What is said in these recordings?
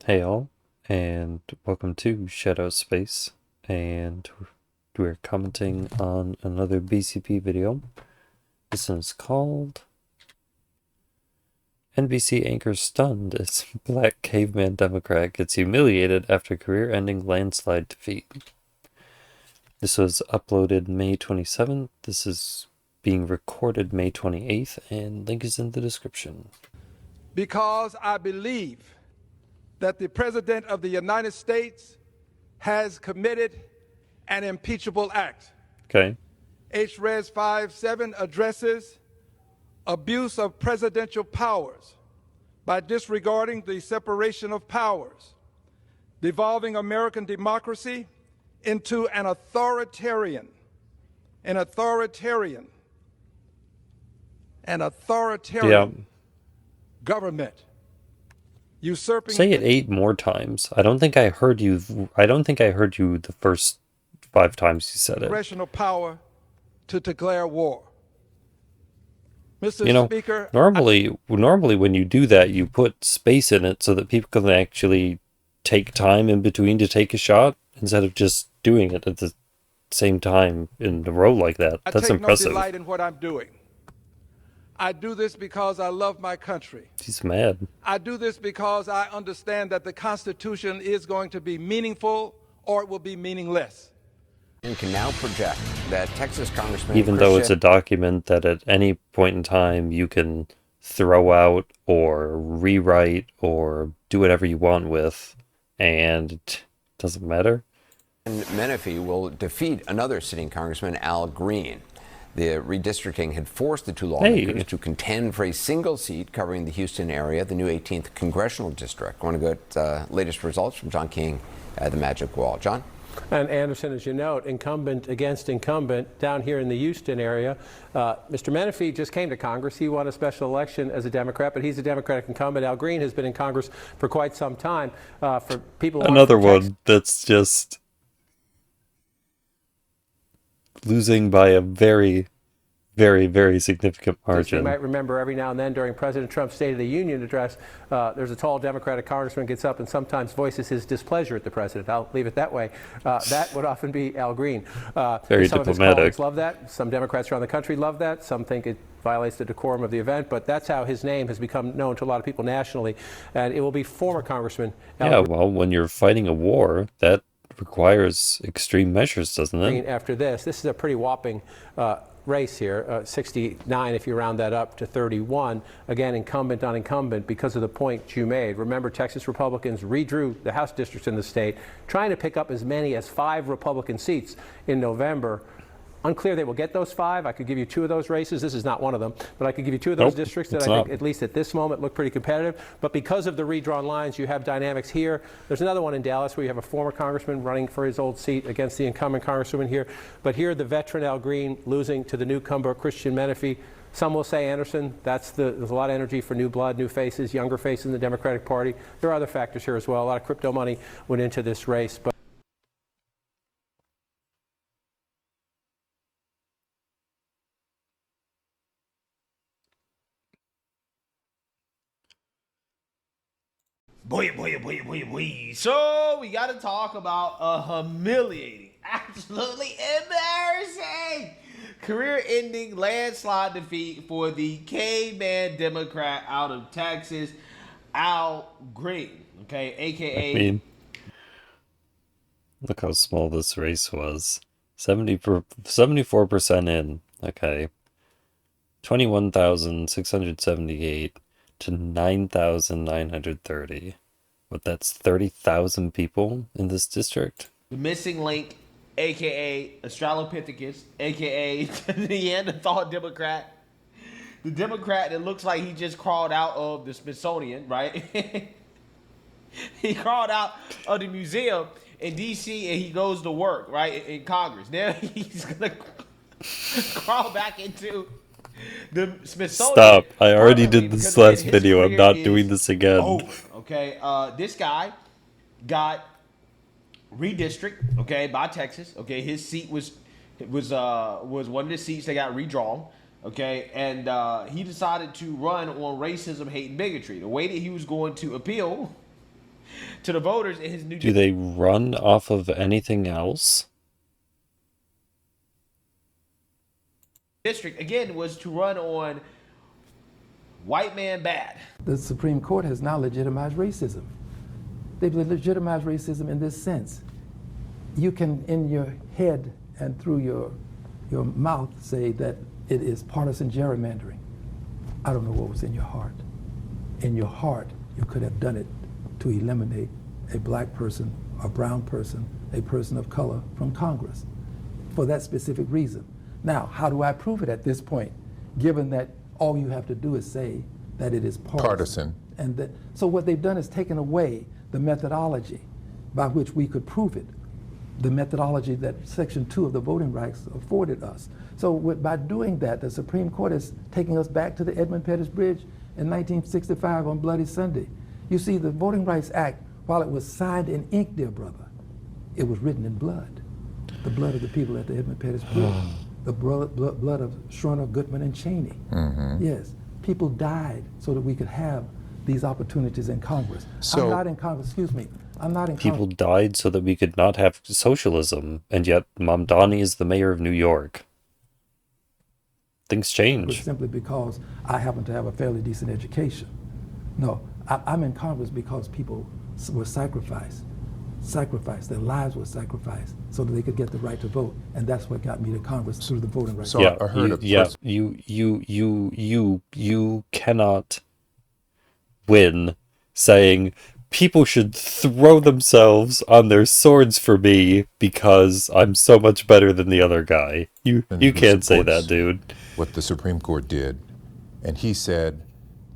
Hey all, and welcome to Shadow Space, and we're commenting on another BCP video. This one's called NBC anchor stunned as Black Caveman Democrat gets humiliated after career-ending landslide defeat. This was uploaded May 27th. This is being recorded May 28th, and link is in the description. Because I believe that the President of the United States has committed an impeachable act. Okay. H-Res 57 addresses abuse of presidential powers by disregarding the separation of powers, devolving American democracy into an authoritarian Yeah. government. Usurping. Say it 8 more times. I don't think I heard you the first 5 times you said it. Congressional power to declare war. Mr. Speaker, normally when you do that, you put space in it so that people can actually take time in between to take a shot instead of just doing it at the same time in a row like that. That's impressive. I take no delight in what I'm doing. I do this because I love my country. He's mad. I do this because I understand that the Constitution is going to be meaningful or it will be meaningless. And can now project that Texas Congressman even though it's a document that at any point in time you can throw out or rewrite or do whatever you want with, and it doesn't matter. And Menifee will defeat another sitting Congressman, Al Green. The redistricting had forced the two lawmakers to contend for a single seat covering the Houston area, the new 18th congressional district. I want to get latest results from John King at the Magic Wall. John? And Anderson, as you note, incumbent against incumbent down here in the Houston area. Mr. Menifee just came to Congress. He won a special election as a Democrat, but he's a Democratic incumbent. Al Green has been in Congress for quite some time. For people, another one that's just losing by a very, very, very significant margin. You might remember every now and then during President Trump's State of the Union address, there's a tall Democratic congressman gets up and sometimes voices his displeasure at the president. I'll leave it that way. That would often be Al Green. Very some diplomatic. Of his colleagues love that. Some Democrats around the country love that. Some think it violates the decorum of the event, but that's how his name has become known to a lot of people nationally. And it will be former Congressman Al Green. Well, when you're fighting a war, that requires extreme measures, doesn't it? After this is a pretty whopping race here, 69 if you round that up to 31. Again, incumbent on incumbent because of the point you made. Remember, Texas Republicans redrew the House districts in the state, trying to pick up as many as 5 Republican seats in November. Unclear they will get those 5. I could give you 2 of those races. This is not one of them, but I could give you 2 of those districts that I think, at least at this moment, look pretty competitive. But because of the redrawn lines, you have dynamics here. There's another one in Dallas where you have a former congressman running for his old seat against the incumbent congresswoman here. But here, the veteran Al Green losing to the newcomer Christian Menifee. Some will say, Anderson, there's a lot of energy for new blood, new faces, younger faces in the Democratic Party. There are other factors here as well. A lot of crypto money went into this race. But Boy. So we got to talk about a humiliating, absolutely embarrassing, career-ending landslide defeat for the Caveman Democrat out of Texas, Al Green. Okay, aka. Look how small this race was. 74% in. Okay. 21,678 to 9,930. What, that's 30,000 people in this district? The missing link, aka Australopithecus, aka the Neanderthal Democrat. The Democrat that looks like he just crawled out of the Smithsonian, right? He crawled out of the museum in D.C. and he goes to work, right, in Congress. Now he's going to crawl back into the Smithsonian. Stop. I already did this last video. I'm not doing this again. Over. Okay. This guy got redistricted, okay, by Texas. Okay. His seat was one of the seats that got redrawn. Okay. And he decided to run on racism, hate, and bigotry. The way that he was going to appeal to the voters in his new Do they run off of anything else? district, again, was to run on white man bad. The Supreme Court has now legitimized racism. They've legitimized racism in this sense. You can, in your head and through your mouth, say that it is partisan gerrymandering. I don't know what was in your heart. In your heart, you could have done it to eliminate a black person, a brown person, a person of color from Congress for that specific reason. Now, how do I prove it at this point, given that all you have to do is say that it is partisan? And that, so what they've done is taken away the methodology by which we could prove it, the methodology that Section 2 of the Voting Rights afforded us. So by doing that, the Supreme Court is taking us back to the Edmund Pettus Bridge in 1965 on Bloody Sunday. You see, the Voting Rights Act, while it was signed in ink, dear brother, it was written in blood. The blood of the people at the Edmund Pettus Bridge. The blood of Schroeder, Goodman, and Cheney. Yes, people died so that we could have these opportunities in Congress. So, I'm not in Congress, excuse me. I'm not in People Congress. died so that we could not have socialism, and yet Mamdani is the mayor of New York. Things change. Simply because I happen to have a fairly decent education. No, I'm in Congress because people were sacrificed. Their lives were sacrificed so that they could get the right to vote, and that's what got me to Congress through the Voting Rights. So Yeah, I heard you cannot win saying people should throw themselves on their swords for me because I'm so much better than the other guy. You can't say that, dude. what the Supreme Court did, and he said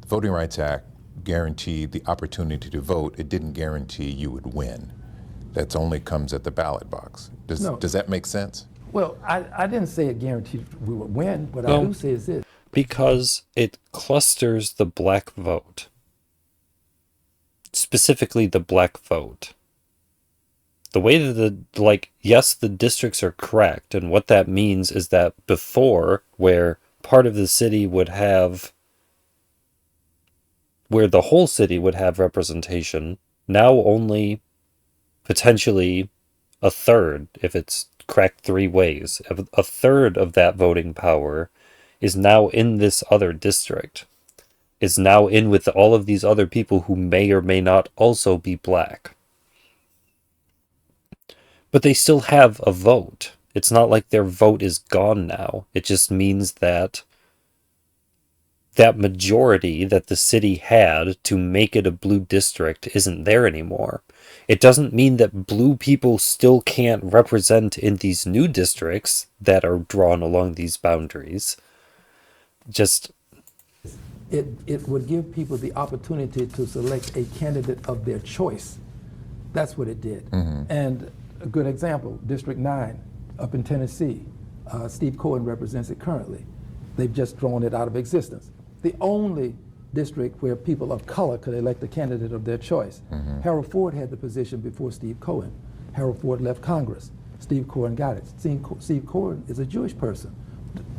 the Voting Rights Act guaranteed the opportunity to vote. It didn't guarantee you would win. That only comes at the ballot box. Does that make sense? Well, I didn't say it guaranteed we would win. What I do say is this. Because it clusters the black vote. Specifically the black vote. The way that yes, the districts are correct, and what that means is that before, where part of the city would have, where the whole city would have representation, now only potentially a third, if it's cracked three ways, a third of that voting power is now in this other district, is now in with all of these other people who may or may not also be black. But they still have a vote. It's not like their vote is gone now. It just means that that majority that the city had to make it a blue district isn't there anymore. It doesn't mean that blue people still can't represent in these new districts that are drawn along these boundaries. Just It would give people the opportunity to select a candidate of their choice. That's what it did. And a good example, District 9 up in Tennessee. Steve Cohen represents it currently. They've just thrown it out of existence. The only district where people of color could elect a candidate of their choice. Harold Ford had the position before Steve Cohen. Harold Ford left Congress. Steve Cohen got it. Steve Cohen is a Jewish person.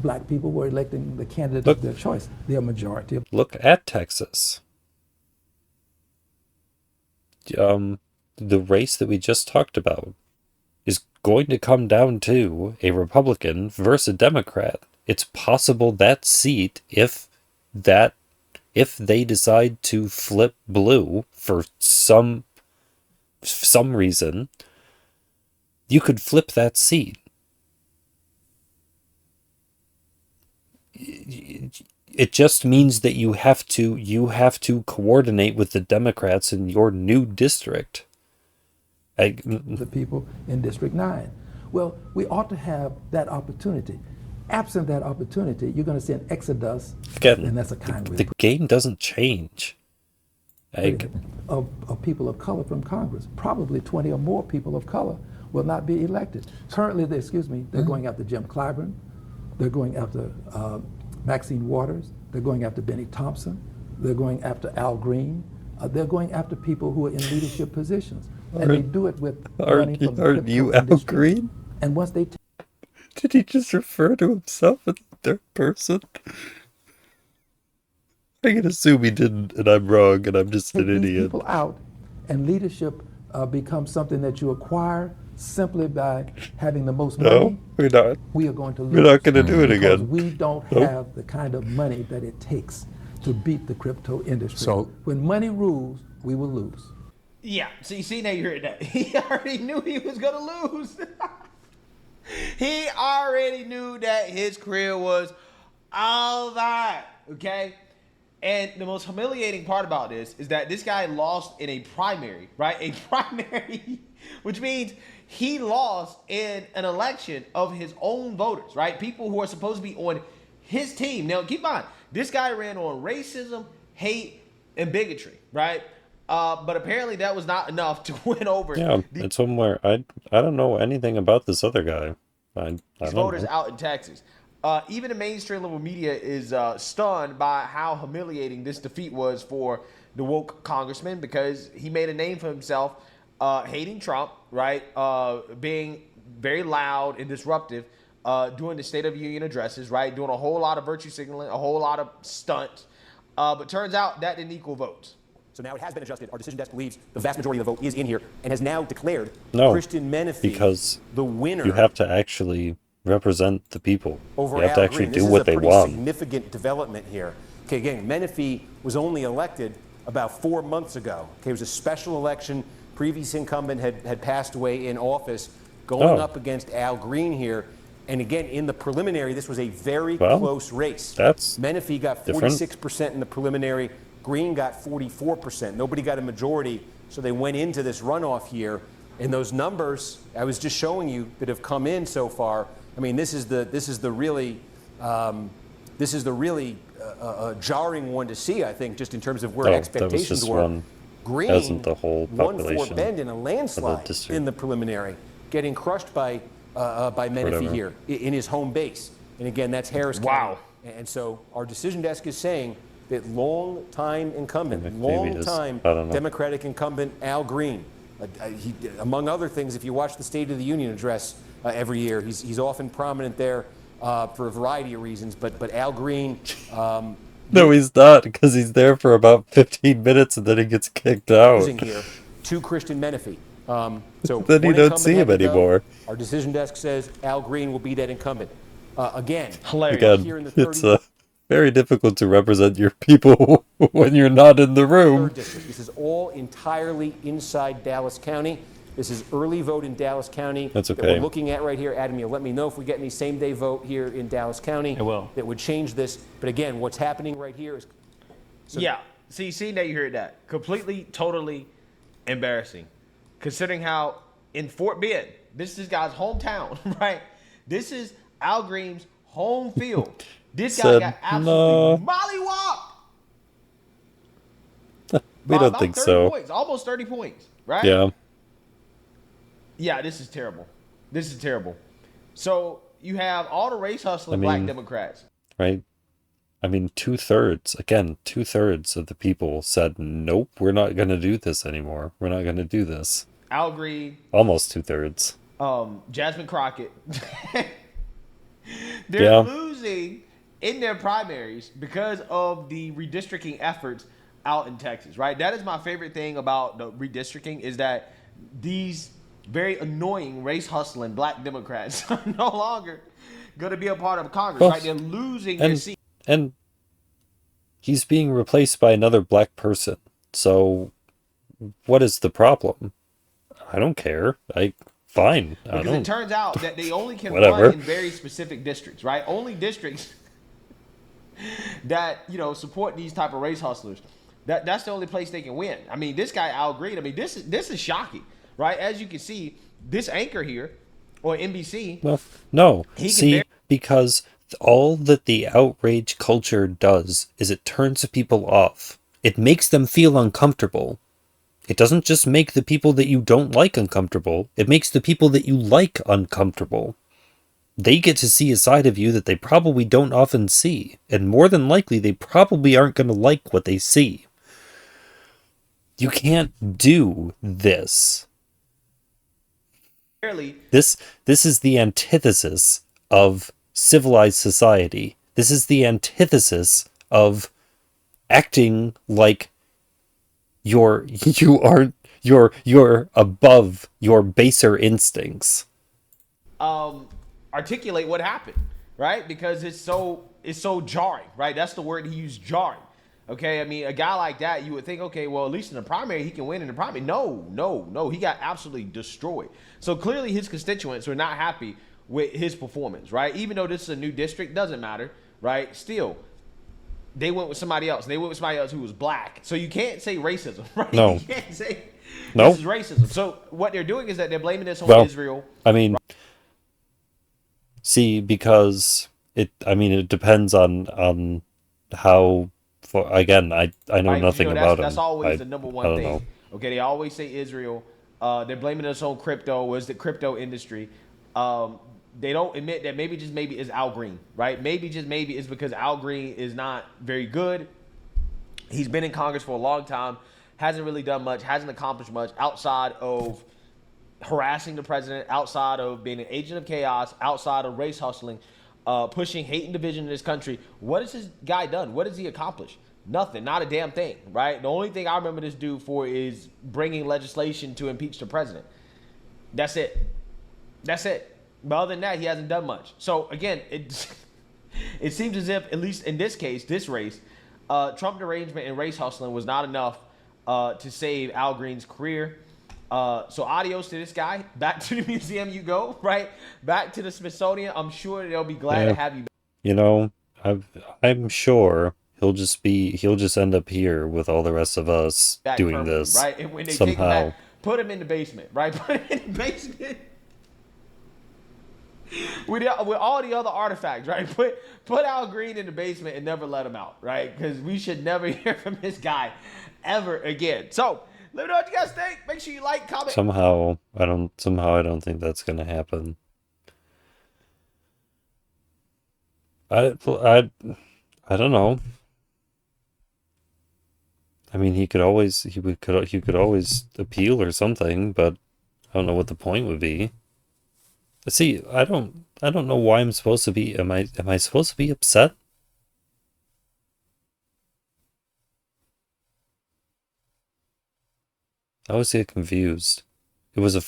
Black people were electing the candidate of their choice. They're a majority of. look at Texas. The race that we just talked about is going to come down to a Republican versus a Democrat. It's possible that seat, if they decide to flip blue for some reason, you could flip that seat. It just means that you have to coordinate with the Democrats in your new district. The people in District 9. Well, we ought to have that opportunity. Absent that opportunity, you're going to see an exodus, Again, and that's a kind the game doesn't change. Of people of color from Congress. Probably 20 or more people of color will not be elected. Currently, they're going after Jim Clyburn. They're going after Maxine Waters. They're going after Benny Thompson. They're going after Al Green. They're going after people who are in leadership positions. And they do it with money from the Aren't you Al Green? And once they Did he just refer to himself in the third person? I can assume he didn't, and I'm wrong, and I'm just an take these idiot. people out And leadership becomes something that you acquire simply by having the most No, money. we're not. We are going to lose. We're not going to do it because again. we don't Nope. have the kind of money that it takes to beat the crypto industry. So- when money rules, we will lose. Yeah, see, now you heard that. He already knew he was going to lose. He already knew that his career was over, okay? And the most humiliating part about this is that this guy lost in a primary, right? A primary, which means he lost in an election of his own voters, right? People who are supposed to be on his team. Now, keep in mind, this guy ran on racism, hate, and bigotry, right? But apparently that was not enough to win over It's somewhere. I don't know anything about this other guy. I these don't voters know. out in Texas. Even the mainstream level media is stunned by how humiliating this defeat was for the woke congressman, because he made a name for himself hating Trump, right? Being very loud and disruptive doing the State of the Union addresses, right? Doing a whole lot of virtue signaling, a whole lot of stunts. But turns out that didn't equal votes. So now it has been adjusted. Our decision desk believes the vast majority of the vote is in here and has now declared No, Christian Menefee because the winner. you have to actually represent the people. over You have to Al actually Green. do This what is they a pretty want. significant development here. Okay, again, Menefee was only elected about 4 months ago. Okay, it was a special election. Previous incumbent had passed away in office, going up against Al Green here. And again, in the preliminary, this was a very close race. That's Menefee got 46% in the preliminary. Green got 44%. Nobody got a majority, so they went into this runoff here. And those numbers I was just showing you that have come in so far. I mean, this is the really jarring one to see. I think just in terms of where expectations were. Green hasn't the whole won population Fort Bend in a landslide district. in the preliminary, getting crushed by Menefee here in his home base. And again, that's Harris County. Wow. And so our decision desk is saying that long-time incumbent, Maybe it is. I don't know. Democratic incumbent Al Green, he, among other things, if you watch the State of the Union address every year, he's often prominent there for a variety of reasons. But Al Green. No, he's not, because he's there for about 15 minutes and then he gets kicked out. Here to Christian Menefee. So Then you one don't incumbent see him had to go. anymore. Our decision desk says Al Green will be that incumbent. Again, Hilarious. here in Again, the it's 30 very difficult to represent your people when you're not in the room. district. This is all entirely inside Dallas County. This is early vote in Dallas County. That's That okay. we're looking at right here. Adam, you'll let me know if we get any same-day vote here in Dallas County. I will. That would change this. But again, what's happening right here is. Yeah. See, now you heard that. Completely, totally embarrassing. Considering how in Fort Bend, this is this guy's hometown, right? This is Al Green's home field. This guy Said, got absolutely "No." mollywopped. We by don't about think 30 so. Points, almost 30 points, right? Yeah. Yeah, this is terrible. This is terrible. So you have all the race hustling black Democrats. Right? I mean, 2/3 of the people said, nope, we're not going to do this anymore. We're not going to do this. Al Green, Almost 2/3. Jasmine Crockett. They're Yeah. losing in their primaries because of the redistricting efforts out in Texas, right? That is my favorite thing about the redistricting, is that these very annoying race hustling black Democrats are no longer going to be a part of Congress, Well, right? They're losing their seat. And he's being replaced by another black person. So what is the problem? I don't care. Fine. I Because don't. it turns out that they only can Whatever. run in very specific districts, right? Only districts that, support these type of race hustlers. That's the only place they can win. I mean, this guy Al Green, this is shocking, right? As you can see, this anchor here on NBC. Well, no. He can See, because all that the outrage culture does is it turns people off. It makes them feel uncomfortable. It doesn't just make the people that you don't like uncomfortable. It makes the people that you like uncomfortable. They get to see a side of you that they probably don't often see. And more than likely, they probably aren't going to like what they see. You can't do this. This is the antithesis of civilized society. This is the antithesis of acting like you aren't you're above your baser instincts. Articulate what happened, right? Because it's so jarring, right? That's the word he used, jarring. Okay, I mean, a guy like that, you would think, okay, well, at least in the primary, he can win in the primary. No, he got absolutely destroyed. So clearly his constituents were not happy with his performance, right? Even though this is a new district, doesn't matter, right? Still, they went with somebody else. And they went with somebody else who was black. So you can't say racism, right? No. You can't say No. this is racism. So what they're doing is that they're blaming this on Well, Israel. I mean, see, because it depends on how. Again, I know Right? nothing that's, about that's him. always the I number one don't thing. know. Okay, they always say Israel. They're blaming us on crypto. Was the crypto industry? They don't admit that maybe just maybe is Al Green, right? Maybe just maybe it's because Al Green is not very good. He's been in Congress for a long time, hasn't really done much, hasn't accomplished much outside of harassing the president, outside of being an agent of chaos, outside of race hustling, pushing hate and division in this country. What has this guy done? What has he accomplished? Nothing, not a damn thing, right? The only thing I remember this dude for is bringing legislation to impeach the president. That's it. That's it. But other than that, he hasn't done much. So again, it seems as if, at least in this case, this race, Trump derangement and race hustling was not enough to save Al Green's career. So adios to this guy. Back to the museum you go, right? Back to the Smithsonian. I'm sure they'll be glad to have you back. You know, I'm sure he'll just end up here with all the rest of us doing this, right? And when they somehow. take him back, put him in the basement, right? Put him in the basement. With all the other artifacts, right? Put Al Green in the basement and never let him out, right? Because we should never hear from this guy ever again. So let me know what you guys think. Make sure you like, comment. Somehow I don't think that's gonna happen. I don't know. I mean, he could always appeal or something, but I don't know what the point would be. See, I don't know why I'm supposed to be. Am I supposed to be upset? I always get confused. It was a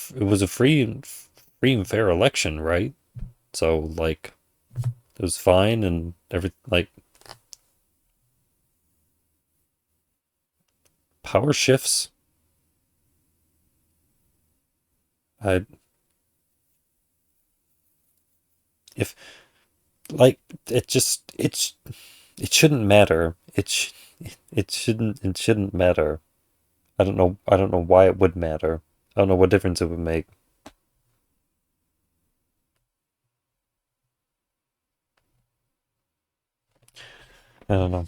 free and fair election, right? So like, it was fine and power shifts. If like it shouldn't matter. It shouldn't matter. I don't know why it would matter. I don't know what difference it would make. I don't know.